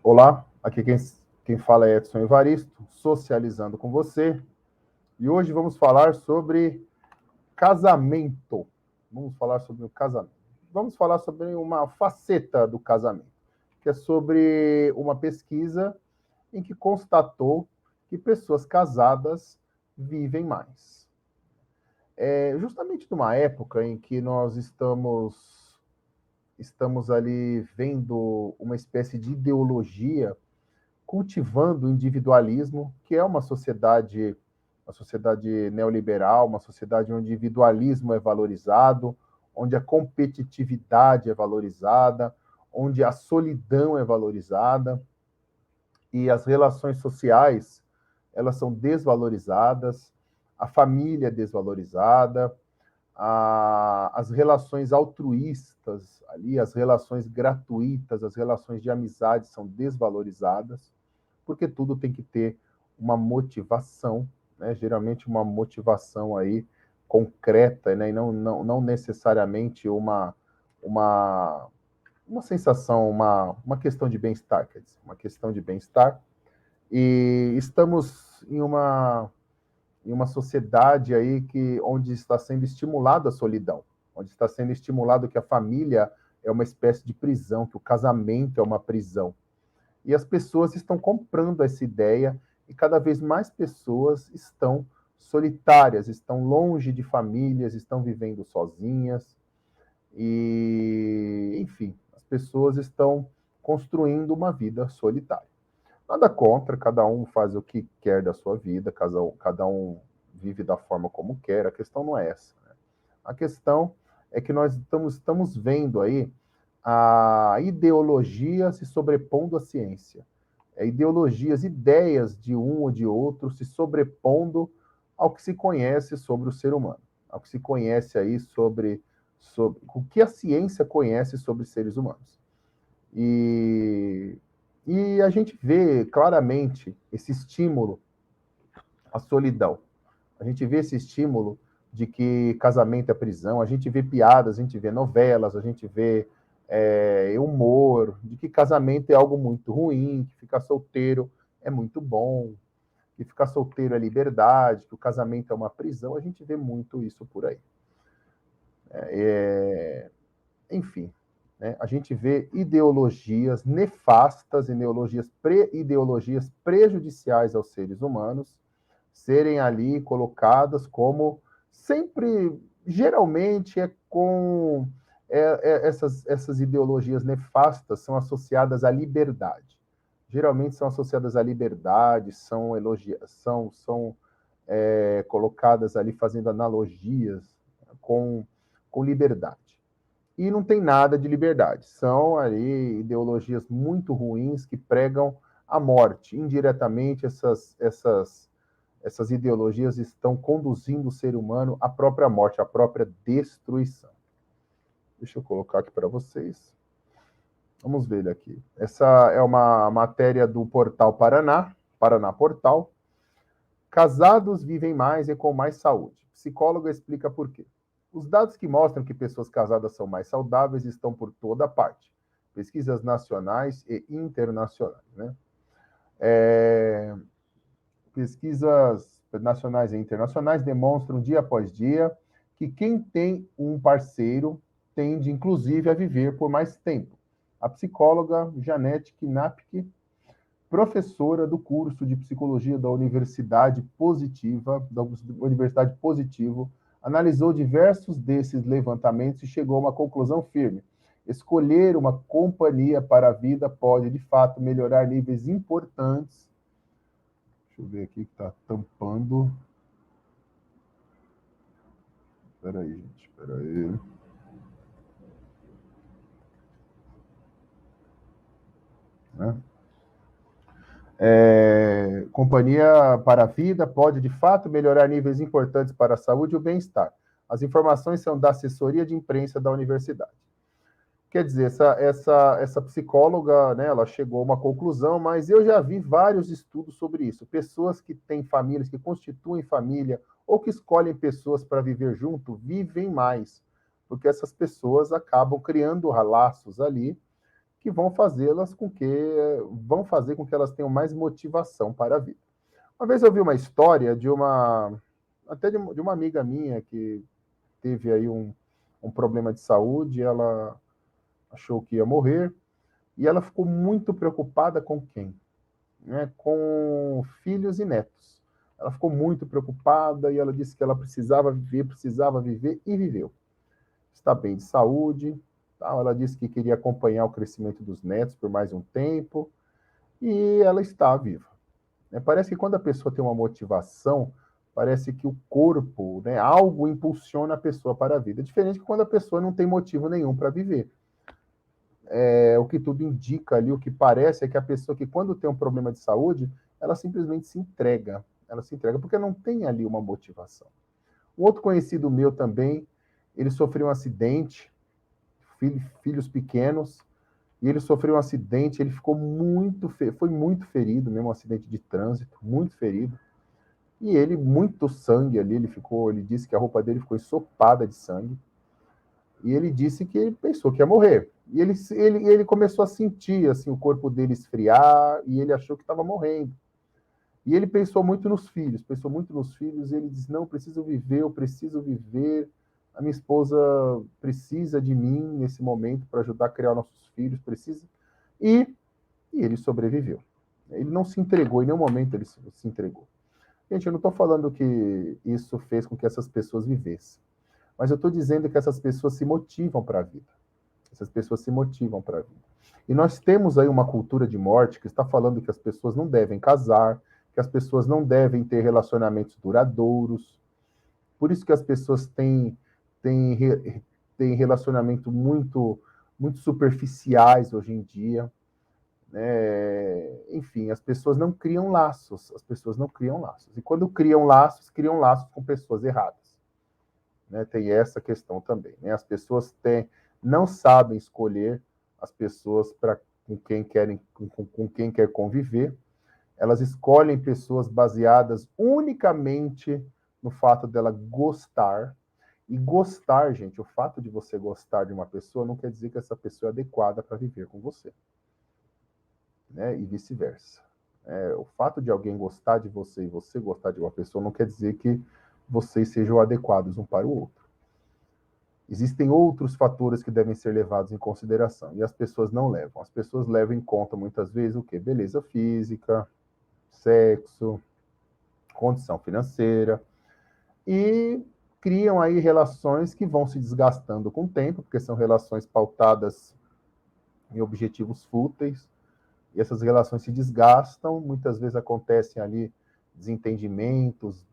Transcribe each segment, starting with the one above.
Olá, aqui quem fala é Edson Evaristo, socializando com você. E hoje vamos falar sobre casamento. Vamos falar sobre o casamento. Vamos falar sobre uma faceta do casamento, que é sobre uma pesquisa em que constatou que pessoas casadas vivem mais. Justamente numa época em que nós estamos ali vendo uma espécie de ideologia cultivando o individualismo, que é uma sociedade neoliberal, uma sociedade onde o individualismo é valorizado, onde a competitividade é valorizada, onde a solidão é valorizada e as relações sociais, elas são desvalorizadas, a família é desvalorizada, as relações altruístas ali, as relações gratuitas, as relações de amizade são desvalorizadas, porque tudo tem que ter uma motivação, né? Geralmente uma motivação aí concreta, né? E não necessariamente uma sensação, uma questão de bem-estar, quer dizer, uma questão de bem-estar. E estamos em uma sociedade aí onde está sendo estimulada a solidão, onde está sendo estimulado que a família é uma espécie de prisão, que o casamento é uma prisão. E as pessoas estão comprando essa ideia e cada vez mais pessoas estão solitárias, estão longe de famílias, estão vivendo sozinhas e, enfim, as pessoas estão construindo uma vida solitária. Nada contra, cada um faz o que quer da sua vida, cada um vive da forma como quer, a questão não é essa. Né? A questão é que nós estamos vendo aí a ideologia se sobrepondo à ciência. Ideologias, ideias de um ou de outro se sobrepondo ao que se conhece sobre o ser humano, ao que se conhece aí sobre o que a ciência conhece sobre seres humanos. E, e a gente vê claramente esse estímulo à solidão. A gente vê esse estímulo de que casamento é prisão, a gente vê piadas, a gente vê novelas, a gente vê humor, de que casamento é algo muito ruim, que ficar solteiro é muito bom, que ficar solteiro é liberdade, que o casamento é uma prisão, a gente vê muito isso por aí. Enfim, né? A gente vê ideologias nefastas, ideologias prejudiciais aos seres humanos, serem ali colocadas como sempre, geralmente essas ideologias nefastas são associadas à liberdade. Geralmente são associadas à liberdade, são colocadas ali fazendo analogias com, com liberdade. E não tem nada de liberdade. São ali ideologias muito ruins que pregam a morte. Indiretamente, essas ideologias estão conduzindo o ser humano à própria morte, à própria destruição. Deixa eu colocar aqui para vocês. Vamos ver ele aqui. Essa é uma matéria do portal Paraná Portal. Casados vivem mais e com mais saúde. Psicóloga explica por quê. Os dados que mostram que pessoas casadas são mais saudáveis estão por toda parte. Pesquisas nacionais e internacionais, né? Pesquisas nacionais e internacionais demonstram dia após dia que quem tem um parceiro tende, inclusive, a viver por mais tempo. A psicóloga Janete Knapke, professora do curso de psicologia da Universidade Positivo, analisou diversos desses levantamentos e chegou a uma conclusão firme. Escolher uma companhia para a vida pode, de fato, melhorar níveis importantes. Deixa eu ver aqui que está tampando. Espera aí, gente, espera aí. Né? Companhia para a vida pode, de fato, melhorar níveis importantes para a saúde e o bem-estar. As informações são da assessoria de imprensa da universidade. Quer dizer, essa psicóloga, né, ela chegou a uma conclusão, mas eu já vi vários estudos sobre isso. Pessoas que têm famílias, que constituem família, ou que escolhem pessoas para viver junto, vivem mais, porque essas pessoas acabam criando laços ali que vão fazer com que elas tenham mais motivação para a vida. Uma vez eu vi uma história de uma amiga minha que teve aí um problema de saúde, ela achou que ia morrer, e ela ficou muito preocupada com quem? Né? Com filhos e netos. Ela ficou muito preocupada e ela disse que ela precisava viver e viveu. Está bem de saúde, tal. Ela disse que queria acompanhar o crescimento dos netos por mais um tempo e ela está viva. Parece que quando a pessoa tem uma motivação, parece que o corpo, né, algo impulsiona a pessoa para a vida. Diferente de quando a pessoa não tem motivo nenhum para viver. O que tudo indica ali, o que parece é que a pessoa que quando tem um problema de saúde, ela simplesmente se entrega. Ela se entrega porque não tem ali uma motivação. Um outro conhecido meu também, ele sofreu um acidente, filhos pequenos, e ele sofreu um acidente, ele ficou foi muito ferido, mesmo um acidente de trânsito, muito ferido. E ele, muito sangue ali, ele disse que a roupa dele ficou ensopada de sangue. E ele disse que ele pensou que ia morrer. E ele começou a sentir assim, o corpo dele esfriar, e ele achou que estava morrendo. E ele pensou muito nos filhos, e ele disse, não, eu preciso viver, a minha esposa precisa de mim nesse momento para ajudar a criar nossos filhos, precisa. E ele sobreviveu. Ele não se entregou, em nenhum momento ele se entregou. Gente, eu não estou falando que isso fez com que essas pessoas vivessem, mas eu estou dizendo que essas pessoas se motivam para a vida. Essas pessoas se motivam para a vida. E nós temos aí uma cultura de morte que está falando que as pessoas não devem casar, que as pessoas não devem ter relacionamentos duradouros. Por isso que as pessoas têm relacionamento muito superficiais hoje em dia. Enfim, as pessoas não criam laços. E quando criam laços com pessoas erradas. Tem essa questão também. As pessoas não sabem escolher as pessoas com quem quer conviver. Elas escolhem pessoas baseadas unicamente no fato dela gostar. E gostar, gente, o fato de você gostar de uma pessoa não quer dizer que essa pessoa é adequada para viver com você. E vice-versa. O fato de alguém gostar de você e você gostar de uma pessoa não quer dizer que vocês sejam adequados um para o outro. Existem outros fatores que devem ser levados em consideração, e as pessoas não levam. As pessoas levam em conta, muitas vezes, o quê? Beleza física, sexo, condição financeira, e criam aí relações que vão se desgastando com o tempo, porque são relações pautadas em objetivos fúteis, e essas relações se desgastam, muitas vezes acontecem ali desentendimentos,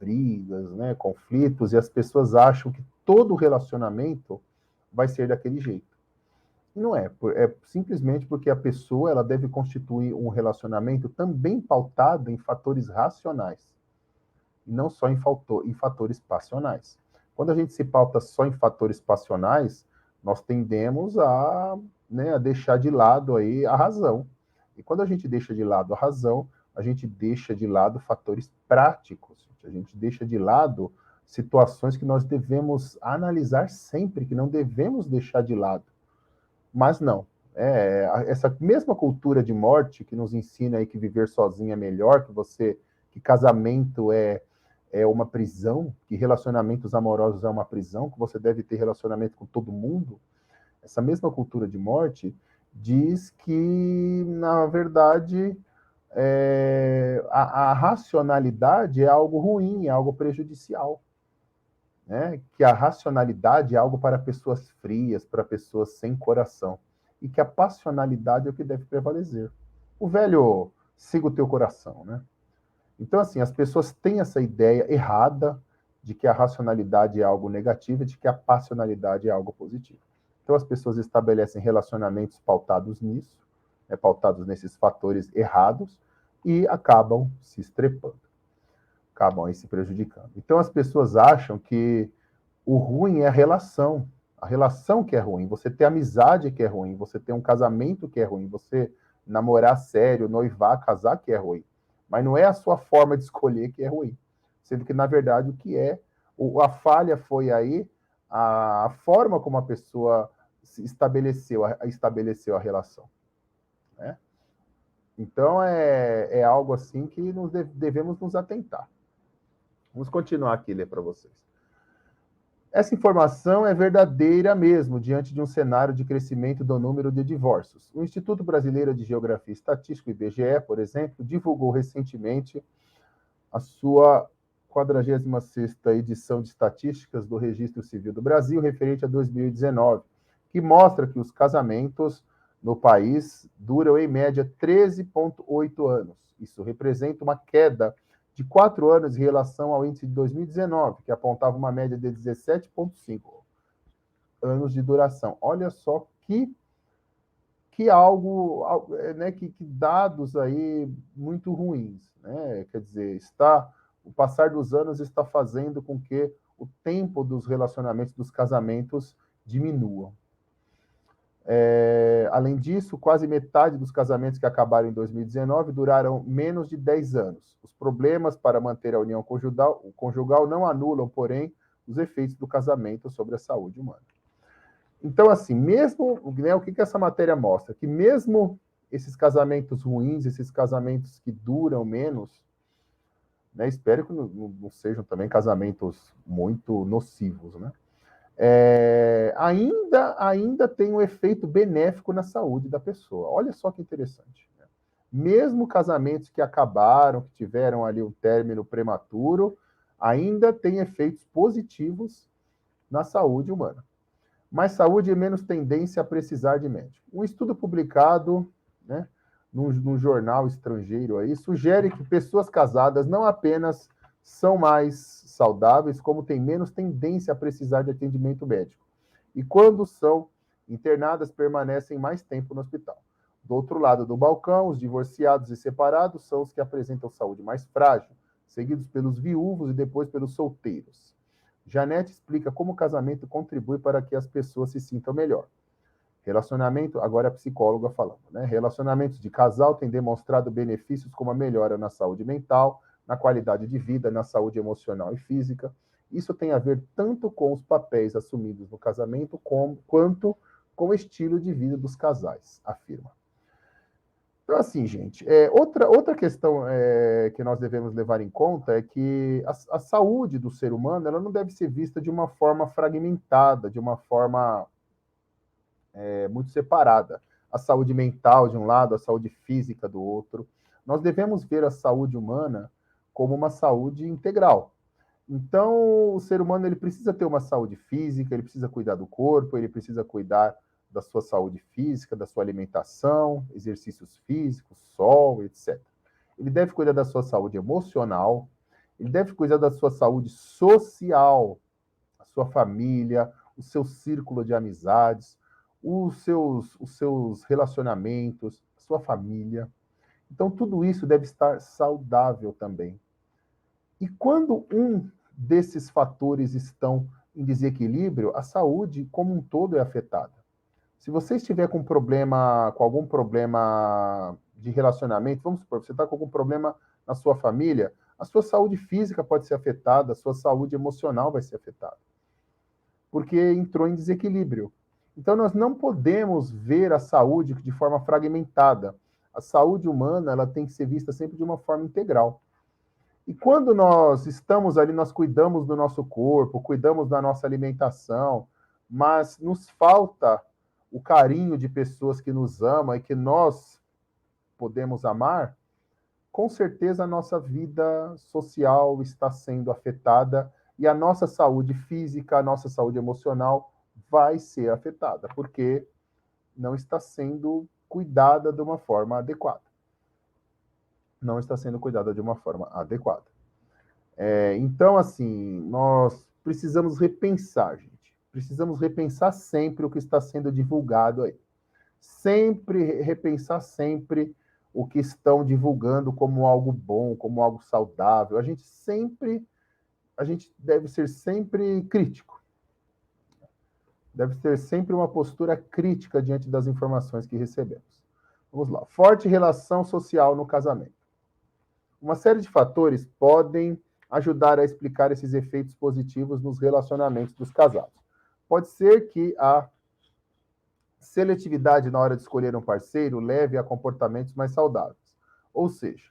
brigas, conflitos, e as pessoas acham que todo relacionamento vai ser daquele jeito. E não é simplesmente porque a pessoa ela deve constituir um relacionamento também pautado em fatores racionais, e não só em fatores passionais. Quando a gente se pauta só em fatores passionais, nós tendemos a deixar de lado aí a razão. E quando a gente deixa de lado a razão, a gente deixa de lado fatores práticos, a gente deixa de lado situações que nós devemos analisar sempre, que não devemos deixar de lado. Mas não. Essa mesma cultura de morte que nos ensina aí que viver sozinho é melhor, que casamento é uma prisão, que relacionamentos amorosos é uma prisão, que você deve ter relacionamento com todo mundo. Essa mesma cultura de morte diz que, na verdade, a racionalidade é algo ruim, é algo prejudicial. Que a racionalidade é algo para pessoas frias, para pessoas sem coração. E que a passionalidade é o que deve prevalecer. O velho, siga o teu coração, Então, assim, as pessoas têm essa ideia errada de que a racionalidade é algo negativo e de que a passionalidade é algo positivo. Então, as pessoas estabelecem relacionamentos pautados nisso, pautados nesses fatores errados, e acabam se estrepando, acabam aí se prejudicando. Então, as pessoas acham que o ruim é a relação que é ruim, você ter amizade que é ruim, você ter um casamento que é ruim, você namorar sério, noivar, casar que é ruim. Mas não é a sua forma de escolher que é ruim. Sendo que, na verdade, a falha foi aí a forma como a pessoa estabeleceu a relação, né? Então, é algo assim que devemos nos atentar. Vamos continuar aqui, ler para vocês. Essa informação é verdadeira mesmo, diante de um cenário de crescimento do número de divórcios. O Instituto Brasileiro de Geografia e Estatística, IBGE, por exemplo, divulgou recentemente a sua 46ª edição de estatísticas do Registro Civil do Brasil, referente a 2019, que mostra que os casamentos no país duram, em média, 13,8 anos. Isso representa uma queda de 4 anos em relação ao índice de 2019, que apontava uma média de 17,5 anos de duração. Olha só que algo, né, que dados aí muito ruins, né? Quer dizer, o passar dos anos está fazendo com que o tempo dos relacionamentos, dos casamentos, diminua. Além disso, quase metade dos casamentos que acabaram em 2019 duraram menos de 10 anos. Os problemas para manter a união conjugal não anulam, porém, os efeitos do casamento sobre a saúde humana. Então, assim, mesmo, né, o que essa matéria mostra? Que mesmo esses casamentos ruins, esses casamentos que duram menos, né, espero que não sejam também casamentos muito nocivos, né? Ainda tem um efeito benéfico na saúde da pessoa. Olha só que interessante, né? Mesmo casamentos que acabaram, que tiveram ali um término prematuro, ainda tem efeitos positivos na saúde humana. Mais saúde e menos tendência a precisar de médico. Um estudo publicado, né, num jornal estrangeiro aí, sugere que pessoas casadas não apenas são mais saudáveis, como têm menos tendência a precisar de atendimento médico. E quando são internadas, permanecem mais tempo no hospital. Do outro lado do balcão, os divorciados e separados são os que apresentam saúde mais frágil, seguidos pelos viúvos e depois pelos solteiros. Janete explica como o casamento contribui para que as pessoas se sintam melhor. Relacionamento, agora é a psicóloga falando, né? Relacionamentos de casal têm demonstrado benefícios como a melhora na saúde mental, na qualidade de vida, na saúde emocional e física. Isso tem a ver tanto com os papéis assumidos no casamento, quanto com o estilo de vida dos casais, afirma. Então, assim, gente, outra questão que nós devemos levar em conta é que a saúde do ser humano ela não deve ser vista de uma forma fragmentada, de uma forma muito separada. A saúde mental de um lado, a saúde física do outro. Nós devemos ver a saúde humana como uma saúde integral. Então, o ser humano ele precisa ter uma saúde física, ele precisa cuidar do corpo, ele precisa cuidar da sua saúde física, da sua alimentação, exercícios físicos, sol, etc. Ele deve cuidar da sua saúde emocional, ele deve cuidar da sua saúde social, a sua família, o seu círculo de amizades, os seus relacionamentos, a sua família. Então, tudo isso deve estar saudável também. E quando um desses fatores estão em desequilíbrio, a saúde como um todo é afetada. Se você estiver com algum problema de relacionamento, vamos supor, você está com algum problema na sua família, a sua saúde física pode ser afetada, a sua saúde emocional vai ser afetada. Porque entrou em desequilíbrio. Então, nós não podemos ver a saúde de forma fragmentada. A saúde humana ela tem que ser vista sempre de uma forma integral. E quando nós estamos ali, nós cuidamos do nosso corpo, cuidamos da nossa alimentação, mas nos falta o carinho de pessoas que nos amam e que nós podemos amar, com certeza a nossa vida social está sendo afetada e a nossa saúde física, a nossa saúde emocional vai ser afetada, porque não está sendo cuidada de uma forma adequada. Não está sendo cuidada de uma forma adequada. Então, assim, nós precisamos repensar, gente. Precisamos repensar sempre o que está sendo divulgado aí. Sempre repensar sempre o que estão divulgando como algo bom, como algo saudável. A gente deve ser sempre crítico. Deve ter sempre uma postura crítica diante das informações que recebemos. Vamos lá. Forte relação social no casamento. Uma série de fatores podem ajudar a explicar esses efeitos positivos nos relacionamentos dos casados. Pode ser que a seletividade na hora de escolher um parceiro leve a comportamentos mais saudáveis. Ou seja,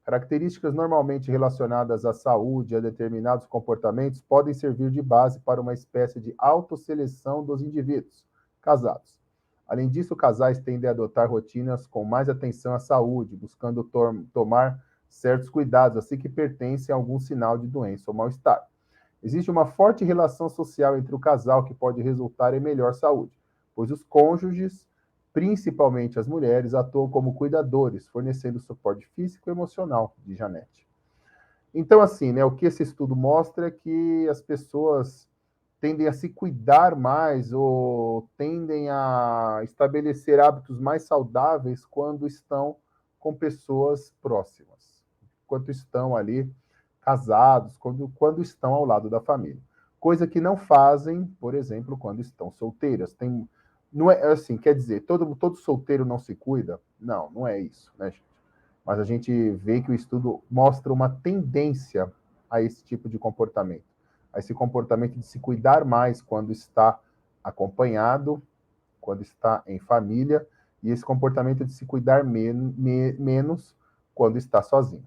características normalmente relacionadas à saúde e a determinados comportamentos podem servir de base para uma espécie de autosseleção dos indivíduos casados. Além disso, casais tendem a adotar rotinas com mais atenção à saúde, buscando tomar certos cuidados assim que pertencem a algum sinal de doença ou mal-estar. Existe uma forte relação social entre o casal que pode resultar em melhor saúde, pois os cônjuges, principalmente as mulheres, atuam como cuidadores, fornecendo suporte físico e emocional, de Janete. Então, assim, né, o que esse estudo mostra é que as pessoas tendem a se cuidar mais ou tendem a estabelecer hábitos mais saudáveis quando estão com pessoas próximas, quando estão ali casados, quando estão ao lado da família. Coisa que não fazem, por exemplo, quando estão solteiras. Não é assim, quer dizer, todo solteiro não se cuida? Não, não é isso, né, gente? Mas a gente vê que o estudo mostra uma tendência a esse tipo de comportamento, a esse comportamento de se cuidar mais quando está acompanhado, quando está em família, e esse comportamento de se cuidar menos quando está sozinho.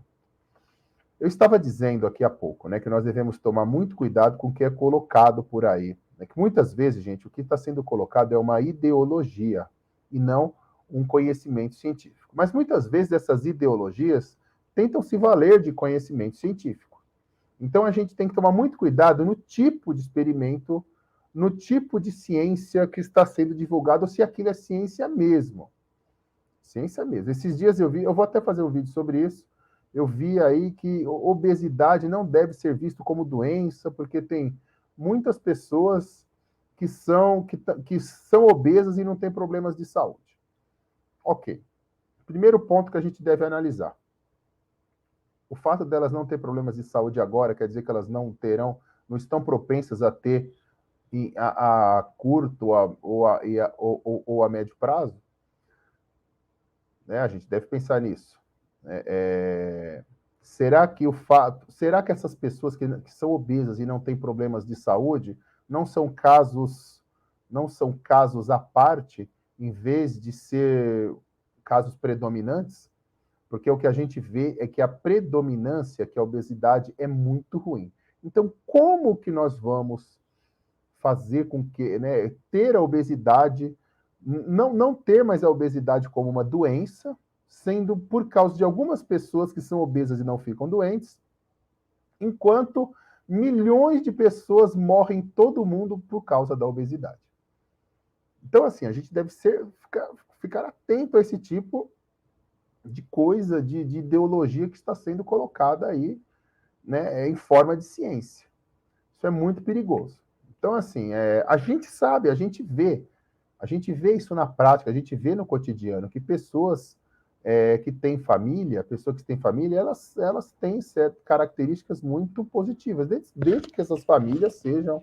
Eu estava dizendo aqui há pouco, né, que nós devemos tomar muito cuidado com o que é colocado por aí. Né, que muitas vezes, gente, o que está sendo colocado é uma ideologia e não um conhecimento científico. Mas muitas vezes essas ideologias tentam se valer de conhecimento científico. Então a gente tem que tomar muito cuidado no tipo de experimento, no tipo de ciência que está sendo divulgado, ou se aquilo é ciência mesmo. Ciência mesmo. Esses dias eu vou até fazer um vídeo sobre isso. Eu vi aí que obesidade não deve ser visto como doença, porque tem muitas pessoas que são obesas e não têm problemas de saúde. Ok. Primeiro ponto que a gente deve analisar. O fato delas não ter problemas de saúde agora quer dizer que elas não estão propensas a ter a curto ou a médio prazo? Né? A gente deve pensar nisso. Será que essas pessoas que são obesas e não têm problemas de saúde não são casos à parte, em vez de ser casos predominantes? Porque o que a gente vê é que a predominância, que a obesidade, é muito ruim. Então, como que nós vamos fazer com que, né, ter a obesidade, não ter mais a obesidade como uma doença, sendo por causa de algumas pessoas que são obesas e não ficam doentes, enquanto milhões de pessoas morrem todo mundo por causa da obesidade. Então, assim, a gente deve ficar atento a esse tipo de coisa, de ideologia que está sendo colocada aí, né, em forma de ciência. Isso é muito perigoso. Então, assim, a gente sabe, a gente vê isso na prática, a gente vê no cotidiano que pessoas que têm família, elas têm certas características muito positivas, desde que essas famílias sejam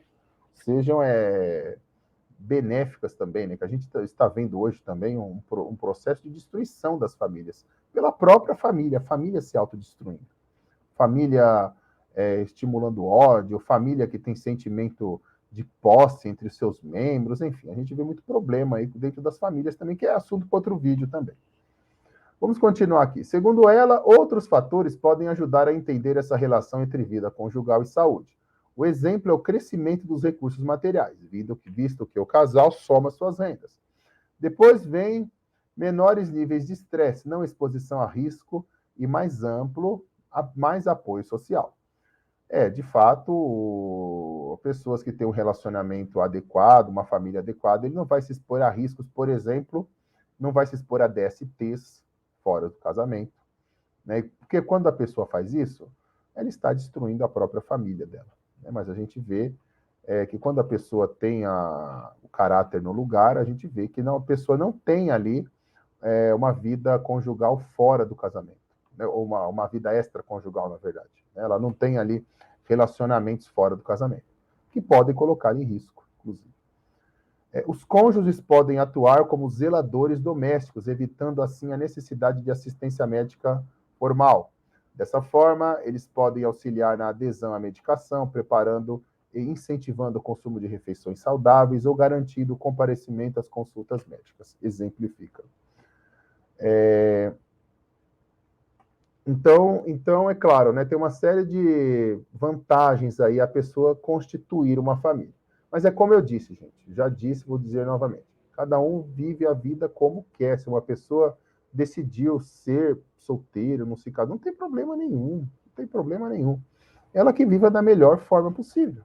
benéficas também, né? Que a gente está vendo hoje também um processo de destruição das famílias, pela própria família, a família se autodestruindo, família estimulando ódio, família que tem sentimento de posse entre os seus membros, enfim, a gente vê muito problema aí dentro das famílias também, que é assunto para outro vídeo também. Vamos continuar aqui. Segundo ela, outros fatores podem ajudar a entender essa relação entre vida conjugal e saúde. O exemplo é o crescimento dos recursos materiais, visto que o casal soma suas rendas. Depois vem menores níveis de estresse, não exposição a risco e mais apoio social. De fato, pessoas que têm um relacionamento adequado, uma família adequada, ele não vai se expor a riscos, por exemplo, não vai se expor a DSTs fora do casamento, né? Porque quando a pessoa faz isso, ela está destruindo a própria família dela. Né? Mas a gente vê que quando a pessoa tem o caráter no lugar, a gente vê que a pessoa não tem ali uma vida conjugal fora do casamento, né? Ou uma vida extraconjugal, na verdade. Ela não tem ali relacionamentos fora do casamento, que podem colocar em risco, inclusive. Os cônjuges podem atuar como zeladores domésticos, evitando assim a necessidade de assistência médica formal. Dessa forma, eles podem auxiliar na adesão à medicação, preparando incentivando o consumo de refeições saudáveis ou garantindo o comparecimento às consultas médicas. Exemplifica. Então, é claro, né, tem uma série de vantagens aí a pessoa constituir uma família. Mas é como eu disse, gente, já disse, vou dizer novamente. Cada um vive a vida como quer. Se uma pessoa decidiu ser solteiro, não se casar, não tem problema nenhum. Não tem problema nenhum. Ela que viva da melhor forma possível.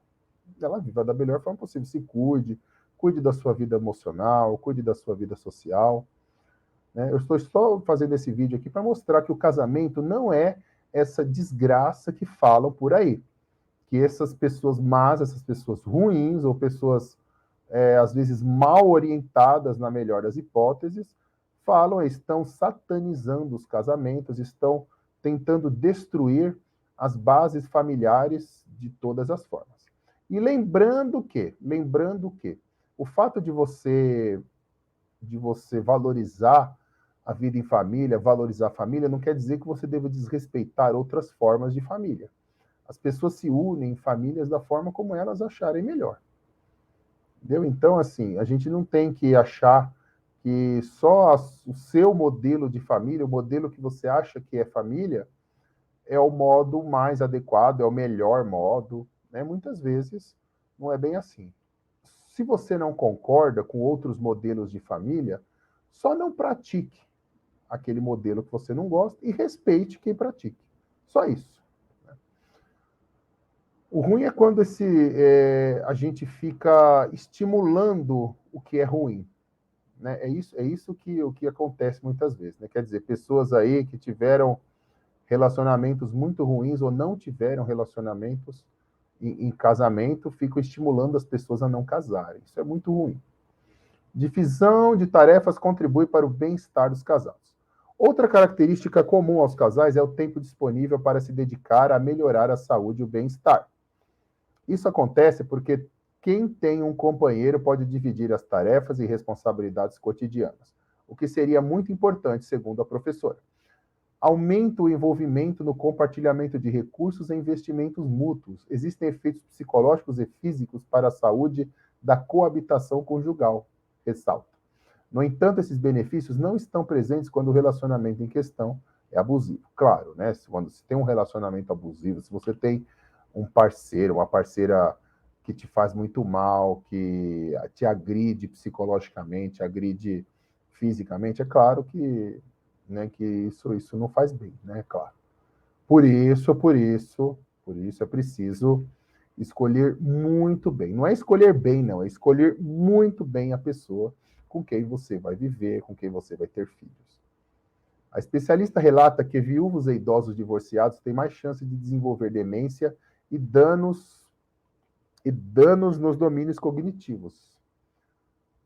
Ela viva da melhor forma possível. Se cuide, cuide da sua vida emocional, cuide da sua vida social. Né? Eu estou só fazendo esse vídeo aqui para mostrar que o casamento não é essa desgraça que falam por aí. Que essas pessoas más, essas pessoas ruins, ou pessoas, às vezes, mal orientadas, na melhor das hipóteses, falam, estão satanizando os casamentos, estão tentando destruir as bases familiares de todas as formas. E lembrando que o fato de você valorizar a vida em família, valorizar a família, não quer dizer que você deva desrespeitar outras formas de família. As pessoas se unem em famílias da forma como elas acharem melhor. Entendeu? Então, assim, a gente não tem que achar que só o seu modelo de família, o modelo que você acha que é família, é o modo mais adequado, é o melhor modo. Né? Muitas vezes não é bem assim. Se você não concorda com outros modelos de família, só não pratique aquele modelo que você não gosta e respeite quem pratique. Só isso. O ruim é quando a gente fica estimulando o que é ruim. Né? É isso que acontece muitas vezes. Né? Quer dizer, pessoas aí que tiveram relacionamentos muito ruins ou não tiveram relacionamentos em casamento ficam estimulando as pessoas a não casarem. Isso é muito ruim. Divisão de tarefas contribui para o bem-estar dos casados. Outra característica comum aos casais é o tempo disponível para se dedicar a melhorar a saúde e o bem-estar. Isso acontece porque quem tem um companheiro pode dividir as tarefas e responsabilidades cotidianas, o que seria muito importante, segundo a professora. Aumenta o envolvimento no compartilhamento de recursos e investimentos mútuos. Existem efeitos psicológicos e físicos para a saúde da coabitação conjugal, ressalta. No entanto, esses benefícios não estão presentes quando o relacionamento em questão é abusivo. Claro, né? Quando se tem um relacionamento abusivo, se você tem um parceiro, uma parceira que te faz muito mal, que te agride psicologicamente, agride fisicamente, é claro que, né, que isso não faz bem, né? Claro. Por isso é preciso escolher muito bem. Não é escolher bem, não, é escolher muito bem a pessoa com quem você vai viver, com quem você vai ter filhos. A especialista relata que viúvos e idosos divorciados têm mais chance de desenvolver demência e danos nos domínios cognitivos.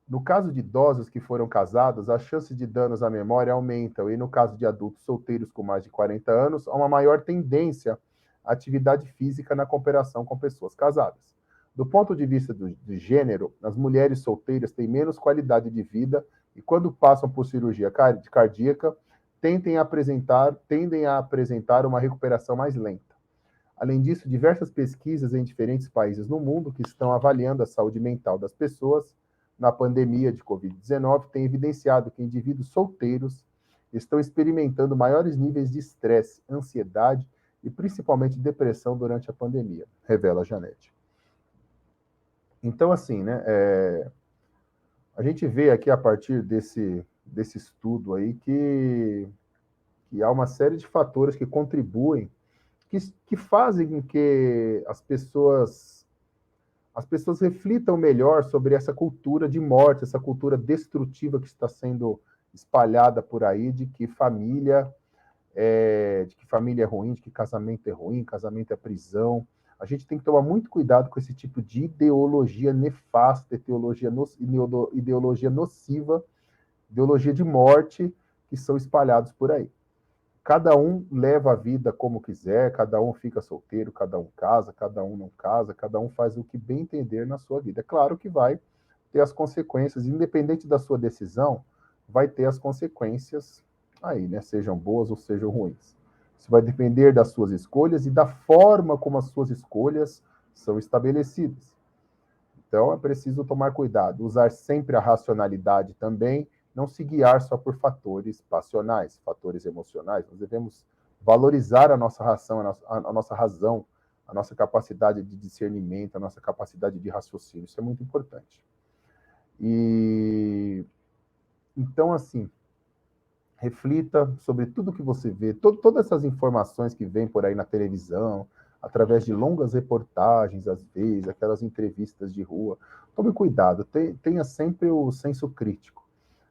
No caso de idosos que foram casados, as chances de danos à memória aumentam, e no caso de adultos solteiros com mais de 40 anos, há uma maior tendência à atividade física na comparação com pessoas casadas. Do ponto de vista do gênero, as mulheres solteiras têm menos qualidade de vida e, quando passam por cirurgia cardíaca, tendem a apresentar uma recuperação mais lenta. Além disso, diversas pesquisas em diferentes países no mundo que estão avaliando a saúde mental das pessoas na pandemia de Covid-19 têm evidenciado que indivíduos solteiros estão experimentando maiores níveis de estresse, ansiedade e principalmente depressão durante a pandemia, revela a Janete. Então, assim, né, a gente vê aqui a partir desse estudo aí que há uma série de fatores que contribuem, que fazem com que as pessoas reflitam melhor sobre essa cultura de morte, essa cultura destrutiva que está sendo espalhada por aí, de que família é ruim, de que casamento é ruim, casamento é prisão. A gente tem que tomar muito cuidado com esse tipo de ideologia nefasta, ideologia nociva, ideologia de morte que são espalhados por aí. Cada um leva a vida como quiser, cada um fica solteiro, cada um casa, cada um não casa, cada um faz o que bem entender na sua vida. É claro que vai ter as consequências, independente da sua decisão, vai ter as consequências aí, né? Sejam boas ou sejam ruins. Isso vai depender das suas escolhas e da forma como as suas escolhas são estabelecidas. Então, é preciso tomar cuidado, usar sempre a racionalidade também, não se guiar só por fatores passionais, fatores emocionais. Nós devemos valorizar a nossa razão, a nossa capacidade de discernimento, a nossa capacidade de raciocínio. Isso é muito importante. E então, assim, reflita sobre tudo que você vê, todas essas informações que vêm por aí na televisão, através de longas reportagens, às vezes, aquelas entrevistas de rua. Tome cuidado, tenha sempre o senso crítico.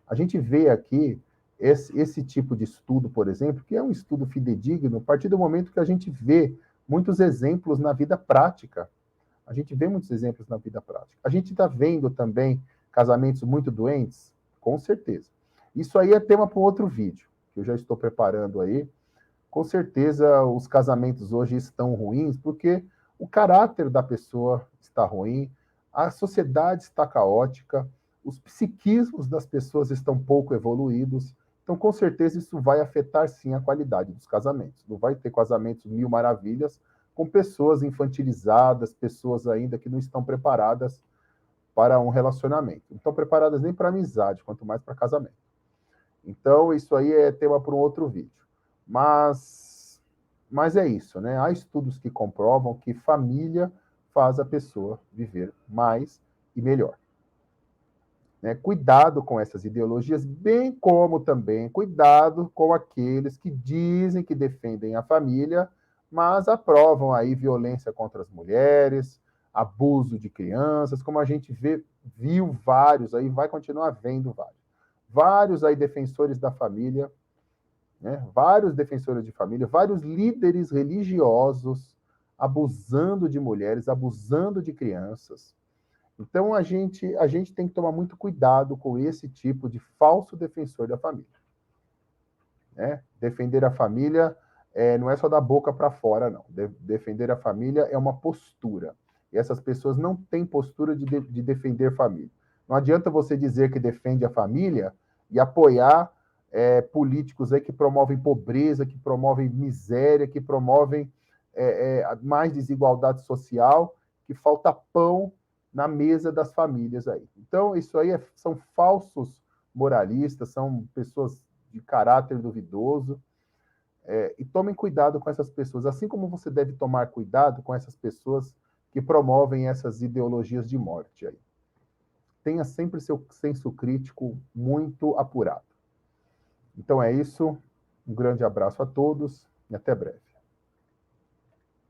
A gente vê aqui esse tipo de estudo, por exemplo, que é um estudo fidedigno, a partir do momento que a gente vê muitos exemplos na vida prática. A gente vê muitos exemplos na vida prática. A gente está vendo também casamentos muito doentes? Com certeza. Isso aí é tema para um outro vídeo, que eu já estou preparando aí. Com certeza, os casamentos hoje estão ruins porque o caráter da pessoa está ruim, a sociedade está caótica, os psiquismos das pessoas estão pouco evoluídos. Então, com certeza, isso vai afetar, sim, a qualidade dos casamentos. Não vai ter casamentos mil maravilhas com pessoas infantilizadas, pessoas ainda que não estão preparadas para um relacionamento. Não estão preparadas nem para amizade, quanto mais para casamento. Então, isso aí é tema para um outro vídeo. Mas é isso, né? Há estudos que comprovam que família faz a pessoa viver mais e melhor. Né? Cuidado com essas ideologias, bem como também cuidado com aqueles que dizem que defendem a família, mas aprovam aí violência contra as mulheres, abuso de crianças, como a gente viu vários aí, vai continuar vendo vários. Vários aí defensores da família, né? Vários defensores de família, vários líderes religiosos abusando de mulheres, abusando de crianças. Então, a gente tem que tomar muito cuidado com esse tipo de falso defensor da família. Né? Defender a família não é só da boca para fora, não. Defender a família é uma postura. E essas pessoas não têm postura de defender família. Não adianta você dizer que defende a família e apoiar políticos aí que promovem pobreza, que promovem miséria, que promovem mais desigualdade social, que falta pão na mesa das famílias aí. Então, isso aí são falsos moralistas, são pessoas de caráter duvidoso, e tomem cuidado com essas pessoas, assim como você deve tomar cuidado com essas pessoas que promovem essas ideologias de morte aí. Tenha sempre seu senso crítico muito apurado. Então é isso, um grande abraço a todos e até breve.